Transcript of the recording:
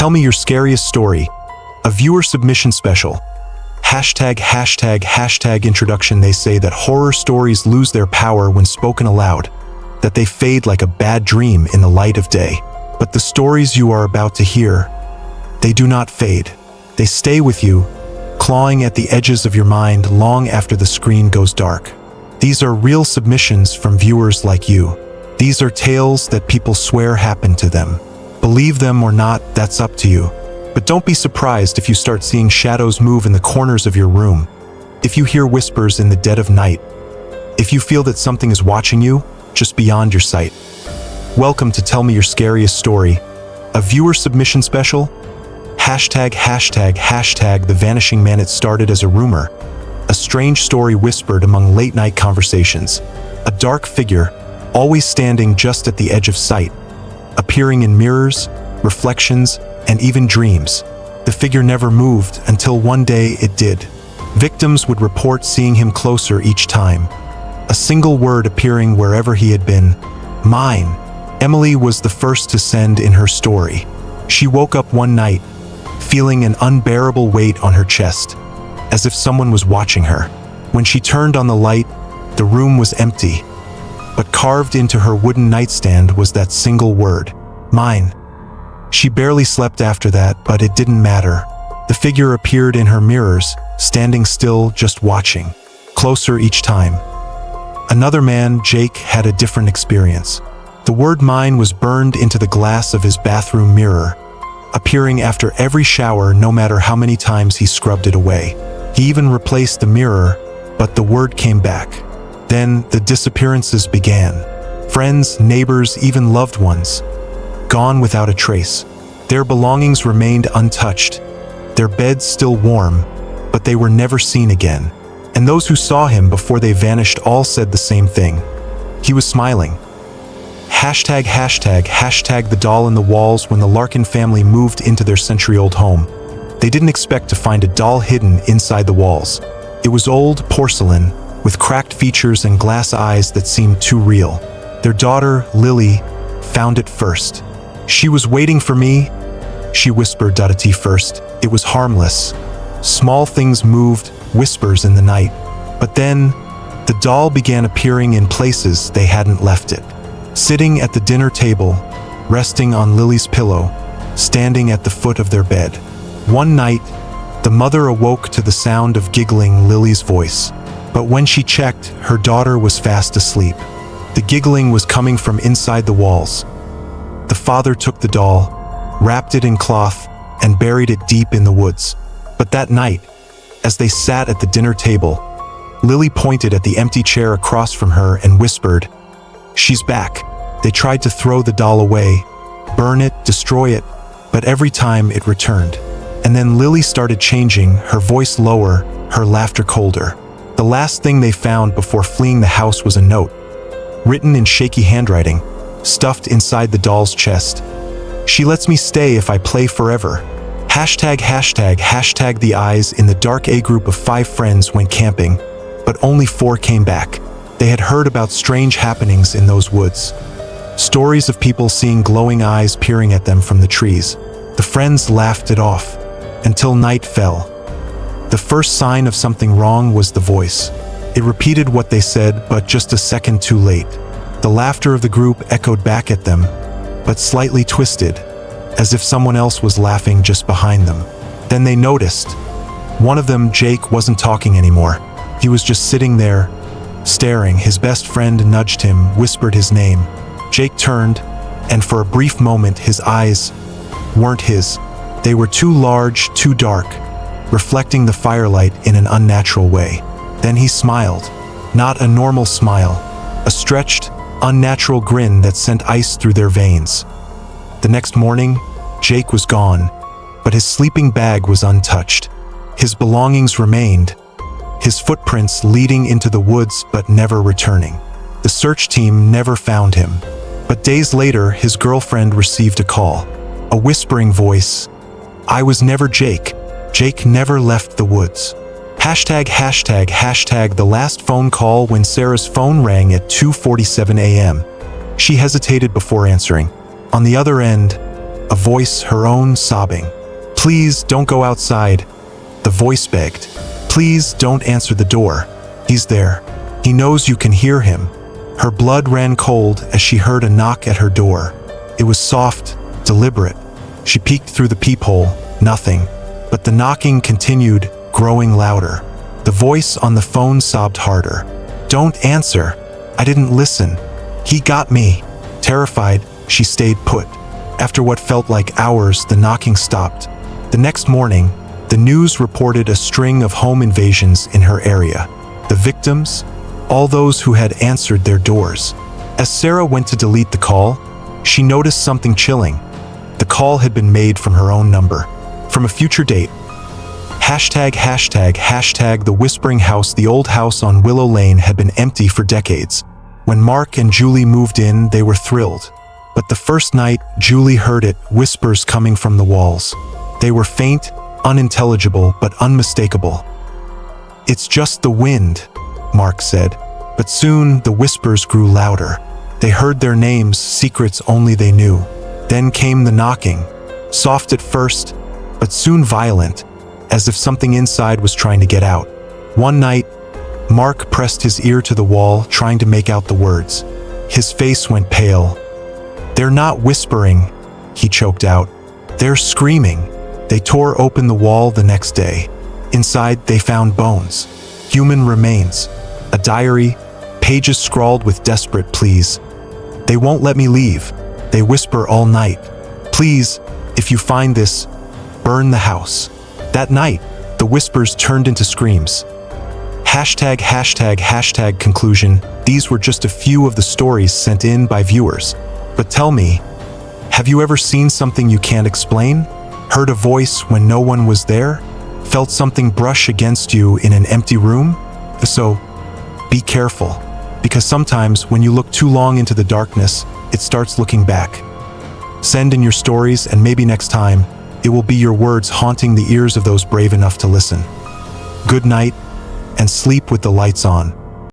Tell me your scariest story. A viewer submission special. #### introduction. They say that horror stories lose their power when spoken aloud, that they fade like a bad dream in the light of day. But the stories you are about to hear, they do not fade. They stay with you, clawing at the edges of your mind long after the screen goes dark. These are real submissions from viewers like you. These are tales that people swear happened to them. Believe them or not, that's up to you. But don't be surprised if you start seeing shadows move in the corners of your room, if you hear whispers in the dead of night, if you feel that something is watching you just beyond your sight. Welcome to Tell Me Your Scariest Story, a viewer submission special. #### The Vanishing Man. It started as a rumor, a strange story whispered among late-night conversations. A dark figure, always standing just at the edge of sight, appearing in mirrors, reflections, and even dreams. The figure never moved until one day it did. Victims would report seeing him closer each time, a single word appearing wherever he had been. Mine. Emily was the first to send in her story. She woke up one night, feeling an unbearable weight on her chest, as if someone was watching her. When she turned on the light, the room was empty, but carved into her wooden nightstand was that single word, mine. She barely slept after that, but it didn't matter. The figure appeared in her mirrors, standing still, just watching, closer each time. Another man, Jake, had a different experience. The word mine was burned into the glass of his bathroom mirror, appearing after every shower no matter how many times he scrubbed it away. He even replaced the mirror, but the word came back. Then the disappearances began. Friends, neighbors, even loved ones, gone without a trace. Their belongings remained untouched, their beds still warm, but they were never seen again. And those who saw him before they vanished all said the same thing. He was smiling. #### The doll in the walls. When the Larkin family moved into their century-old home, they didn't expect to find a doll hidden inside the walls. It was old porcelain, with cracked features and glass eyes that seemed too real. Their daughter, Lily, found it first. She was waiting for me, she whispered at first. It was harmless. Small things moved, whispers in the night. But then, the doll began appearing in places they hadn't left it. Sitting at the dinner table, resting on Lily's pillow, standing at the foot of their bed. One night, the mother awoke to the sound of giggling Lily's voice. But when she checked, her daughter was fast asleep. The giggling was coming from inside the walls. The father took the doll, wrapped it in cloth, and buried it deep in the woods. But that night, as they sat at the dinner table, Lily pointed at the empty chair across from her and whispered, "She's back." They tried to throw the doll away, burn it, destroy it, but every time it returned. And then Lily started changing, her voice lower, her laughter colder. The last thing they found before fleeing the house was a note, written in shaky handwriting, stuffed inside the doll's chest. "She lets me stay if I play forever." #### The eyes in the dark. A group of 5 friends went camping, but only 4 came back. They had heard about strange happenings in those woods. Stories of people seeing glowing eyes peering at them from the trees. The friends laughed it off, until night fell. The first sign of something wrong was the voice. It repeated what they said, but just a second too late. The laughter of the group echoed back at them, but slightly twisted, as if someone else was laughing just behind them. Then they noticed. One of them, Jake, wasn't talking anymore. He was just sitting there, staring. His best friend nudged him, whispered his name. Jake turned, and for a brief moment his eyes weren't his. They were too large, too dark, reflecting the firelight in an unnatural way. Then he smiled. Not a normal smile, a stretched, unnatural grin that sent ice through their veins. The next morning, Jake was gone, but his sleeping bag was untouched. His belongings remained, his footprints leading into the woods but never returning. The search team never found him. But days later, his girlfriend received a call. A whispering voice. "I was never Jake. Jake never left the woods." #### The last phone call. When Sarah's phone rang at 2:47 a.m., she hesitated before answering. On the other end, a voice her own sobbing. "Please don't go outside," the voice begged. "Please don't answer the door. He's there. He knows you can hear him." Her blood ran cold as she heard a knock at her door. It was soft, deliberate. She peeked through the peephole, nothing. But the knocking continued, growing louder. The voice on the phone sobbed harder. "Don't answer. I didn't listen. He got me." Terrified, she stayed put. After what felt like hours, the knocking stopped. The next morning, the news reported a string of home invasions in her area. The victims? All those who had answered their doors. As Sarah went to delete the call, she noticed something chilling. The call had been made from her own number, from a future date. ##### the Whispering House. The old house on Willow Lane had been empty for decades. When Mark and Julie moved in, they were thrilled. But the first night, Julie heard it, whispers coming from the walls. They were faint, unintelligible, but unmistakable. "It's just the wind," Mark said. But soon, the whispers grew louder. They heard their names, secrets only they knew. Then came the knocking, soft at first, but soon violent, as if something inside was trying to get out. One night, Mark pressed his ear to the wall, trying to make out the words. His face went pale. "They're not whispering," he choked out. "They're screaming." They tore open the wall the next day. Inside, they found bones, human remains, a diary, pages scrawled with desperate pleas. "They won't let me leave. They whisper all night. Please, if you find this, burn the house." That night, the whispers turned into screams. #### conclusion. These were just a few of the stories sent in by viewers. But tell me, have you ever seen something you can't explain? Heard a voice when no one was there? Felt something brush against you in an empty room? If so, be careful, because sometimes when you look too long into the darkness, it starts looking back. Send in your stories, and maybe next time, it will be your words haunting the ears of those brave enough to listen. Good night, and sleep with the lights on.